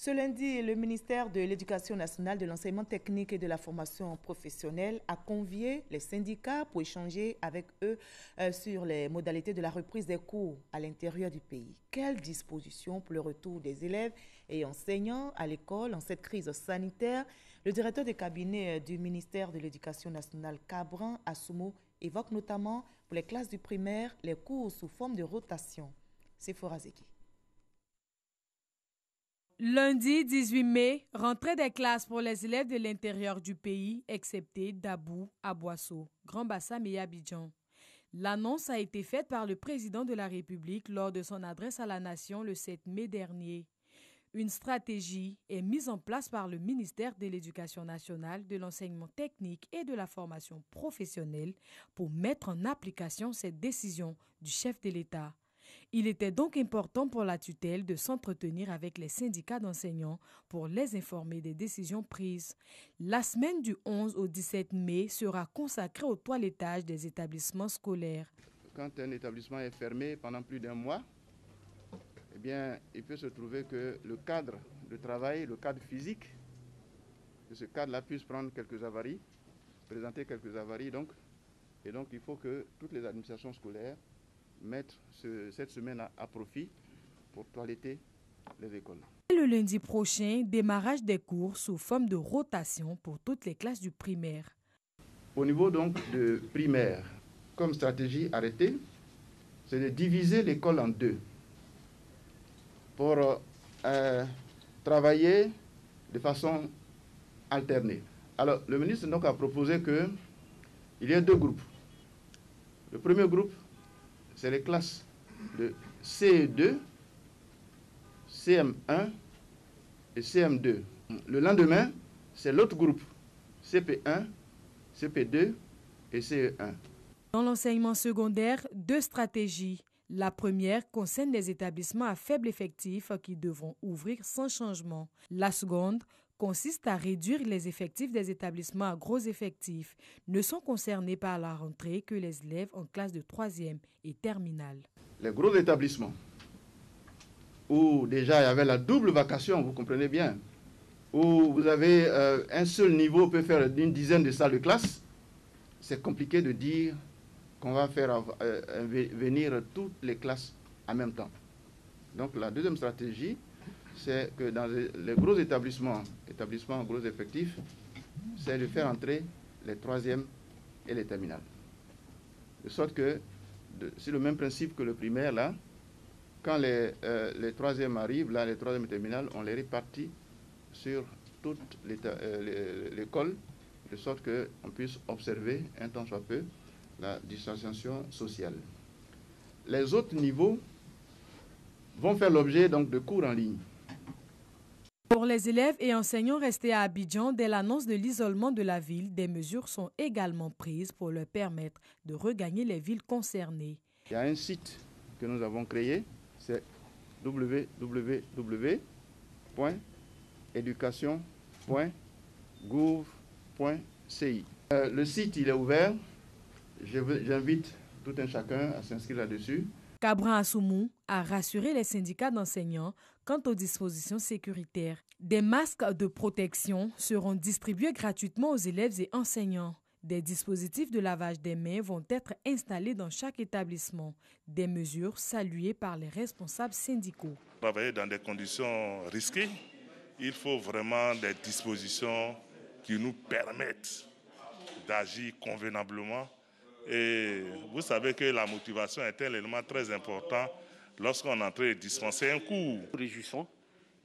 Ce lundi, le ministère de l'Éducation nationale, de l'enseignement technique et de la formation professionnelle a convié les syndicats pour échanger avec eux sur les modalités de la reprise des cours à l'intérieur du pays. Quelles dispositions pour le retour des élèves et enseignants à l'école en cette crise sanitaire? Le directeur de cabinet du ministère de l'Éducation nationale, Cabran Assoumou, évoque notamment pour les classes du primaire les cours sous forme de rotation. C'est Forazeki. Lundi 18 mai, rentrée des classes pour les élèves de l'intérieur du pays, excepté Dabou, Aboasso, Grand Bassam et Abidjan. L'annonce a été faite par le président de la République lors de son adresse à la nation le 7 mai dernier. Une stratégie est mise en place par le ministère de l'Éducation nationale, de l'enseignement technique et de la formation professionnelle pour mettre en application cette décision du chef de l'État. Il était donc important pour la tutelle de s'entretenir avec les syndicats d'enseignants pour les informer des décisions prises. La semaine du 11 au 17 mai sera consacrée au toilettage des établissements scolaires. Quand un établissement est fermé pendant plus d'un mois, eh bien, il peut se trouver que le cadre de travail, le cadre physique, que ce cadre-là puisse prendre quelques avaries, présenter quelques avaries. Et donc, il faut que toutes les administrations scolaires mettre cette semaine à profit pour toiletter les écoles. Le lundi prochain, démarrage des cours sous forme de rotation pour toutes les classes du primaire. Au niveau donc de primaire, comme stratégie arrêtée, c'est de diviser l'école en deux pour travailler de façon alternée. Alors, le ministre donc a proposé qu'il y ait deux groupes. Le premier groupe, c'est les classes de CE2, CM1 et CM2. Le lendemain, c'est l'autre groupe, CP1, CP2 et CE1. Dans l'enseignement secondaire, deux stratégies. La première concerne les établissements à faible effectif qui devront ouvrir sans changement. La seconde consiste à réduire les effectifs des établissements à gros effectifs. Ne sont concernés par la rentrée que les élèves en classe de 3e et terminale. Les gros établissements, où déjà il y avait la double vacation, vous comprenez bien, où vous avez un seul niveau peut faire une dizaine de salles de classe, c'est compliqué de dire qu'on va faire venir toutes les classes en même temps. Donc la deuxième stratégie, c'est que dans les gros établissements à gros effectifs, c'est de faire entrer les 3e et les terminales. De sorte que, c'est le même principe que le primaire, là, quand les 3e arrivent, là, les 3e et terminales, on les répartit sur toute l'école, de sorte qu'on puisse observer, un tant soit peu, la distanciation sociale. Les autres niveaux vont faire l'objet donc de cours en ligne. Pour les élèves et enseignants restés à Abidjan, dès l'annonce de l'isolement de la ville, des mesures sont également prises pour leur permettre de regagner les villes concernées. Il y a un site que nous avons créé, c'est www.education.gouv.ci. Le site, il est ouvert. J'invite tout un chacun à s'inscrire là-dessus. Cabran Assoumou a rassuré les syndicats d'enseignants quant aux dispositions sécuritaires. Des masques de protection seront distribués gratuitement aux élèves et enseignants. Des dispositifs de lavage des mains vont être installés dans chaque établissement. Des mesures saluées par les responsables syndicaux. Travailler dans des conditions risquées, il faut vraiment des dispositions qui nous permettent d'agir convenablement. Et vous savez que la motivation est un élément très important lorsqu'on est en train de dispenser un cours. Nous nous réjouissons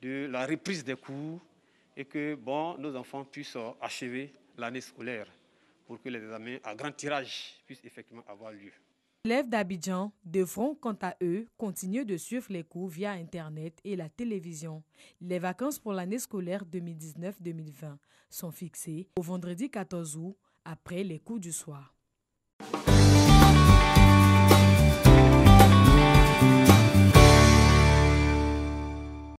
de la reprise des cours et que nos enfants puissent achever l'année scolaire pour que les examens à grand tirage puissent effectivement avoir lieu. Les élèves d'Abidjan devront, quant à eux, continuer de suivre les cours via Internet et la télévision. Les vacances pour l'année scolaire 2019-2020 sont fixées au vendredi 14 août après les cours du soir.